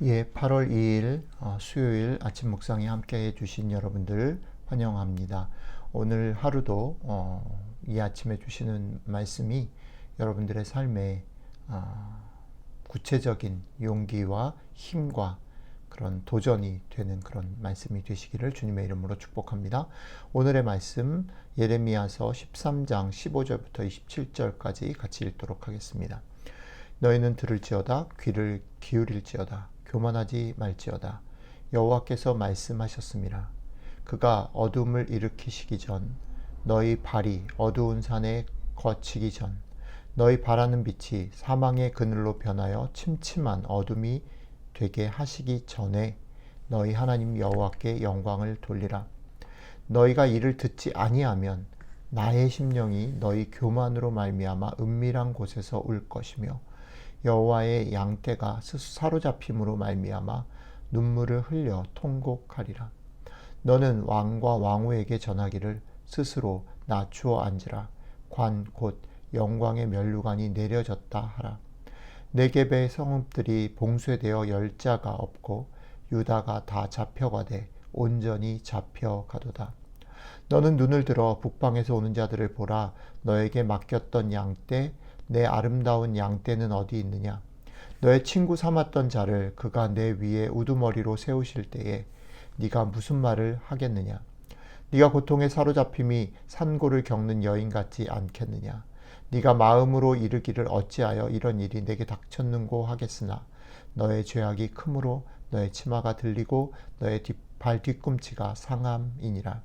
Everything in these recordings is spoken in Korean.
8월 2일 수요일 아침 묵상에 함께 해주신 여러분들 환영합니다. 오늘 하루도 이 아침에 주시는 말씀이 여러분들의 삶에 구체적인 용기와 힘과 그런 도전이 되는 그런 말씀이 되시기를 주님의 이름으로 축복합니다. 오늘의 말씀 예레미야서 13장 15절부터 27절까지 같이 읽도록 하겠습니다. 너희는 들을지어다 귀를 기울일지어다 교만하지 말지어다. 여호와께서 말씀하셨습니다. 그가 어둠을 일으키시기 전 너희 발이 어두운 산에 거치기 전 너희 바라는 빛이 사망의 그늘로 변하여 침침한 어둠이 되게 하시기 전에 너희 하나님 여호와께 영광을 돌리라. 너희가 이를 듣지 아니하면 나의 심령이 너희 교만으로 말미암아 은밀한 곳에서 울 것이며 여호와의 양떼가 사로잡힘으로 말미암아 눈물을 흘려 통곡하리라. 너는 왕과 왕후에게 전하기를 스스로 낮추어 앉으라. 관 곧 영광의 면류관이 내려졌다 하라. 네겝의 성읍들이 봉쇄되어 열자가 없고 유다가 다 잡혀가되 온전히 잡혀가도다. 너는 눈을 들어 북방에서 오는 자들을 보라. 너에게 맡겼던 양떼 내 아름다운 양떼는 어디 있느냐? 너의 친구 삼았던 자를 그가 내 위에 우두머리로 세우실 때에 네가 무슨 말을 하겠느냐? 네가 고통에 사로잡힘이 산고를 겪는 여인 같지 않겠느냐? 네가 마음으로 이르기를 어찌하여 이런 일이 내게 닥쳤는고 하겠으나 너의 죄악이 크므로 너의 치마가 들리고 너의 발 뒤꿈치가 상함이니라.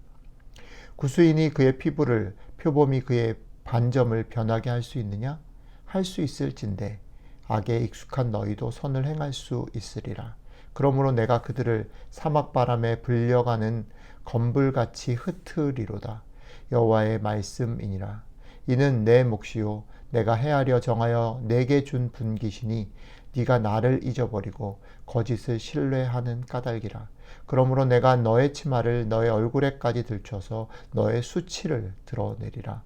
구수인이 그의 피부를 표범이 그의 반점을 변하게 할 수 있느냐? 할 수 있을진데 악에 익숙한 너희도 선을 행할 수 있으리라. 그러므로 내가 그들을 사막바람에 불려가는 검불같이 흩으리로다. 여호와의 말씀이니라. 이는 내 몫이요 내가 헤아려 정하여 내게 준 분깃이니 네가 나를 잊어버리고 거짓을 신뢰하는 까닭이라. 그러므로 내가 너의 치마를 너의 얼굴에까지 들춰서 너의 수치를 드러내리라.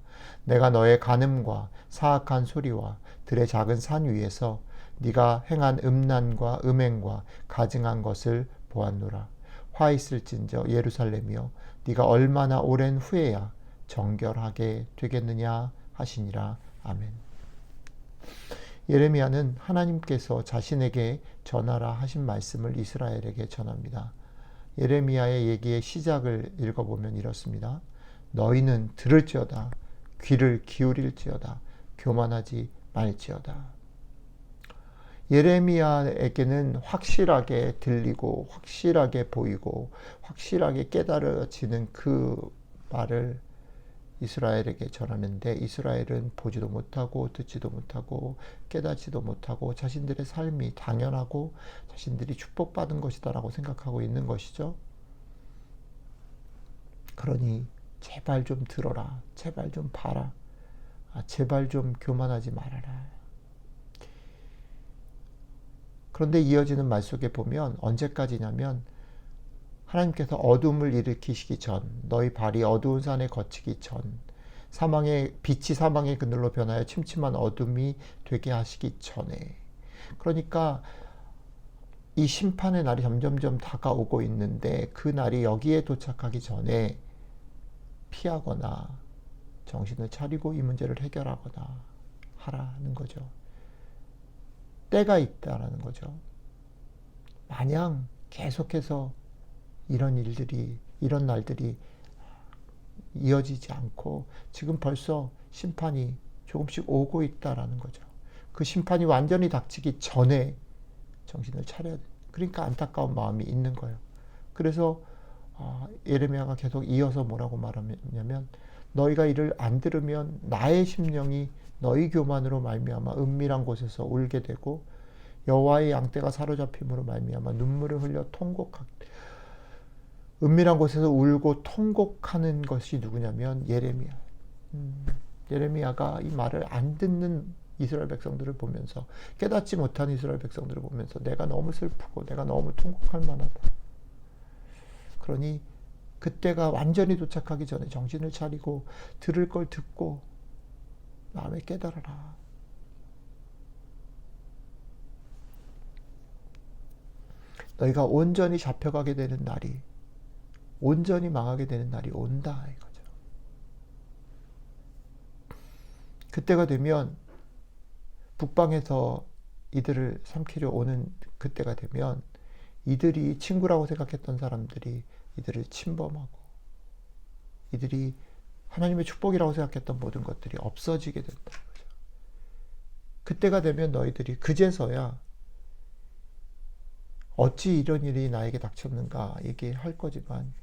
내가 너의 간음과 사악한 소리와 들의 작은 산 위에서 네가 행한 음란과 음행과 가증한 것을 보았노라. 화 있을진저 예루살렘이여 네가 얼마나 오랜 후에야 정결하게 되겠느냐 하시니라. 아멘. 예레미야는 하나님께서 자신에게 전하라 하신 말씀을 이스라엘에게 전합니다. 예레미야의 얘기의 시작을 읽어보면 이렇습니다. 너희는 들을지어다 귀를 기울일지어다 교만하지 말지어다. 예레미야에게는 확실하게 들리고 확실하게 보이고 확실하게 깨달아지는 그 말을 이스라엘에게 전하는데 이스라엘은 보지도 못하고 듣지도 못하고 깨닫지도 못하고 자신들의 삶이 당연하고 자신들이 축복받은 것이다라고 생각하고 있는 것이죠. 그러니 제발 좀 들어라. 제발 좀 봐라. 제발 좀 교만하지 말아라. 그런데 이어지는 말 속에 보면 언제까지냐면 하나님께서 어둠을 일으키시기 전 너희 발이 어두운 산에 거치기 전 빛이 사망의 그늘로 변하여 침침한 어둠이 되게 하시기 전에 그러니까 이 심판의 날이 점점점 다가오고 있는데 그 날이 여기에 도착하기 전에 피하거나 정신을 차리고 이 문제를 해결하거나 하라는 거죠. 때가 있다라는 거죠. 마냥 계속해서 이런 날들이 이어지지 않고 지금 벌써 심판이 조금씩 오고 있다라는 거죠. 그 심판이 완전히 닥치기 전에 정신을 차려야 돼. 그러니까 안타까운 마음이 있는 거예요. 그래서 예레미야가 계속 이어서 뭐라고 말하냐면 너희가 이를 안 들으면 나의 심령이 너희 교만으로 말미암아 은밀한 곳에서 울게 되고 여호와의 양떼가 사로잡힘으로 말미암아 눈물을 흘려 은밀한 곳에서 울고 통곡하는 것이 누구냐면 예레미야. 예레미야가 이 말을 안 듣는 이스라엘 백성들을 보면서 깨닫지 못한 이스라엘 백성들을 보면서 내가 너무 슬프고 내가 너무 통곡할 만하다. 그러니 그때가 완전히 도착하기 전에 정신을 차리고 들을 걸 듣고 마음에 깨달아라. 너희가 온전히 잡혀가게 되는 날이, 온전히 망하게 되는 날이 온다 이거죠. 그때가 되면 북방에서 이들을 삼키려 오는 그때가 되면 이들이 친구라고 생각했던 사람들이 이들을 침범하고 이들이 하나님의 축복이라고 생각했던 모든 것들이 없어지게 된다는 거죠. 그때가 되면 너희들이 그제서야 어찌 이런 일이 나에게 닥쳤는가 얘기할 거지만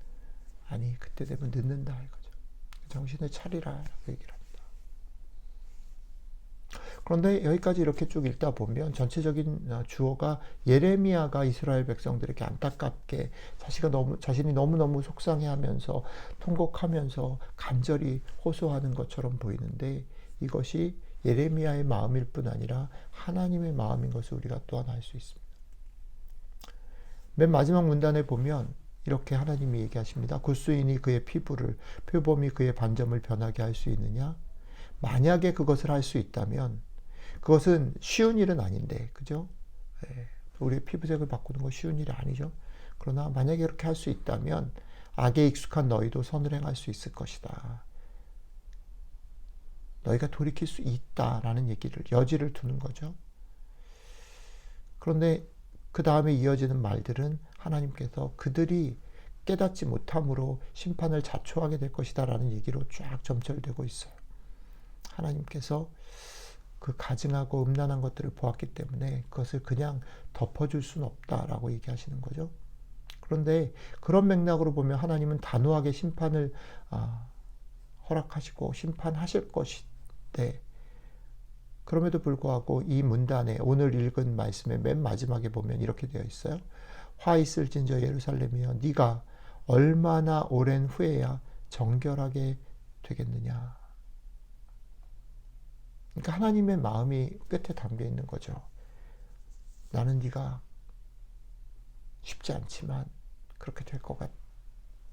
아니 그때 되면 늦는다 이거죠. 정신을 차리라 라고 얘기를 합니다. 그런데 여기까지 이렇게 쭉 읽다 보면 전체적인 주어가 예레미야가 이스라엘 백성들에게 안타깝게 자신이 너무너무 속상해하면서 통곡하면서 간절히 호소하는 것처럼 보이는데 이것이 예레미야의 마음일 뿐 아니라 하나님의 마음인 것을 우리가 또한 알 수 있습니다. 맨 마지막 문단에 보면 이렇게 하나님이 얘기하십니다. 굿수인이 그의 피부를, 표범이 그의 반점을 변하게 할 수 있느냐? 만약에 그것을 할 수 있다면 그것은 쉬운 일은 아닌데, 그죠? 우리의 피부색을 바꾸는 거 쉬운 일이 아니죠. 그러나 만약에 그렇게 할 수 있다면 악에 익숙한 너희도 선을 행할 수 있을 것이다. 너희가 돌이킬 수 있다라는 여지를 두는 거죠. 그런데 그 다음에 이어지는 말들은 하나님께서 그들이 깨닫지 못함으로 심판을 자초하게 될 것이다 라는 얘기로 쫙 점철되고 있어요. 하나님께서 그 가증하고 음란한 것들을 보았기 때문에 그것을 그냥 덮어줄 수는 없다라고 얘기하시는 거죠. 그런데 그런 맥락으로 보면 하나님은 단호하게 심판을 허락하시고 심판하실 것인데 그럼에도 불구하고 이 문단에 오늘 읽은 말씀의 맨 마지막에 보면 이렇게 되어 있어요. 화 있을진저 예루살렘이여 네가 얼마나 오랜 후에야 정결하게 되겠느냐. 그러니까 하나님의 마음이 끝에 담겨 있는 거죠. 나는 네가 쉽지 않지만 그렇게 될 것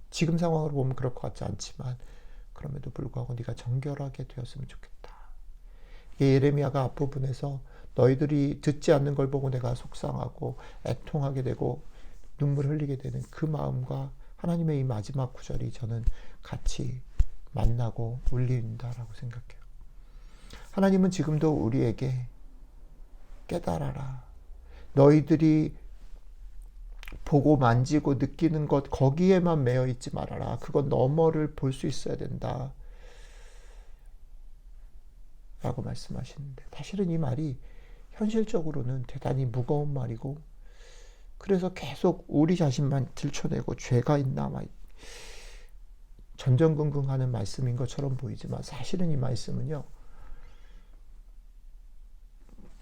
지금 상황으로 보면 그럴 것 같지 않지만 그럼에도 불구하고 네가 정결하게 되었으면 좋겠다. 예레미야가 앞부분에서 너희들이 듣지 않는 걸 보고 내가 속상하고 애통하게 되고 눈물 흘리게 되는 그 마음과 하나님의 이 마지막 구절이 저는 같이 만나고 울린다라고 생각해요. 하나님은 지금도 우리에게 깨달아라. 너희들이 보고 만지고 느끼는 것 거기에만 매여 있지 말아라. 그건 너머를 볼 수 있어야 된다. 라고 말씀하시는데 사실은 이 말이 현실적으로는 대단히 무거운 말이고 그래서 계속 우리 자신만 들춰내고 죄가 있나 막 전전긍긍하는 말씀인 것처럼 보이지만 사실은 이 말씀은요.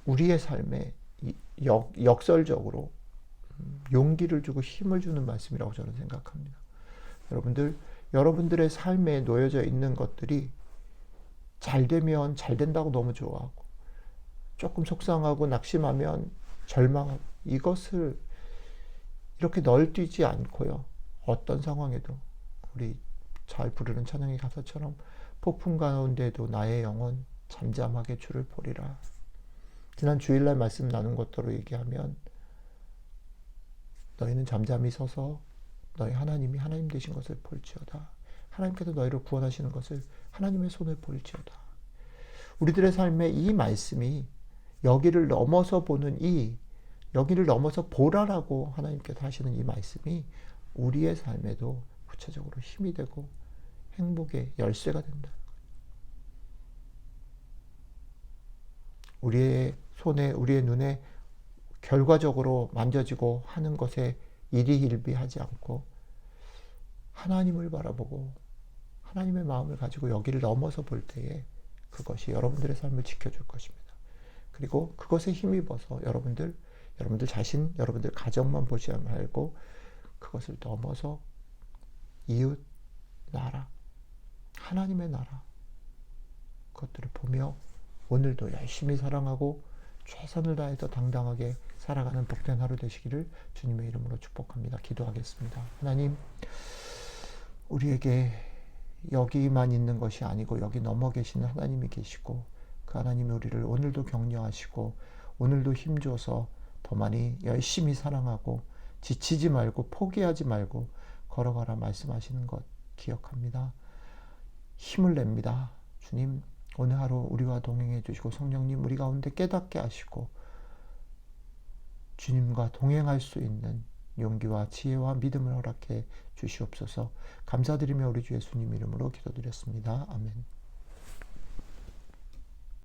우리의 삶에 역설적으로 용기를 주고 힘을 주는 말씀이라고 저는 생각합니다. 여러분들의 삶에 놓여져 있는 것들이 잘 되면 잘 된다고 너무 좋아하고 조금 속상하고 낙심하면 절망하고 이것을 이렇게 널뛰지 않고요. 어떤 상황에도 우리 잘 부르는 찬양의 가사처럼 폭풍 가운데도 나의 영혼 잠잠하게 주를 보리라. 지난 주일날 말씀 나눈 것대로 얘기하면 너희는 잠잠히 서서 너희 하나님이 하나님 되신 것을 볼지어다. 하나님께서 너희를 구원하시는 것을 하나님의 손을 볼지어다. 우리들의 삶에 이 말씀이 여기를 넘어서 여기를 넘어서 보라라고 하나님께서 하시는 이 말씀이 우리의 삶에도 구체적으로 힘이 되고 행복의 열쇠가 된다. 우리의 손에 우리의 눈에 결과적으로 만져지고 하는 것에 일희일비하지 않고 하나님을 바라보고 하나님의 마음을 가지고 여기를 넘어서 볼 때에 그것이 여러분들의 삶을 지켜줄 것입니다. 그리고 그것에 힘입어서 여러분들 자신, 여러분들 가정만 보지 말고 그것을 넘어서 이웃, 나라, 하나님의 나라 그것들을 보며 오늘도 열심히 사랑하고 최선을 다해서 당당하게 살아가는 복된 하루 되시기를 주님의 이름으로 축복합니다. 기도하겠습니다. 하나님, 우리에게 여기만 있는 것이 아니고 여기 넘어 계시는 하나님이 계시고 그 하나님이 우리를 오늘도 격려하시고 오늘도 힘줘서 더 많이 열심히 사랑하고 지치지 말고 포기하지 말고 걸어가라 말씀하시는 것 기억합니다. 힘을 냅니다. 주님, 오늘 하루 우리와 동행해 주시고 성령님 우리 가운데 깨닫게 하시고 주님과 동행할 수 있는 용기와 지혜와 믿음을 허락해 주시옵소서. 감사드리며 우리 주 예수님 이름으로 기도드렸습니다. 아멘.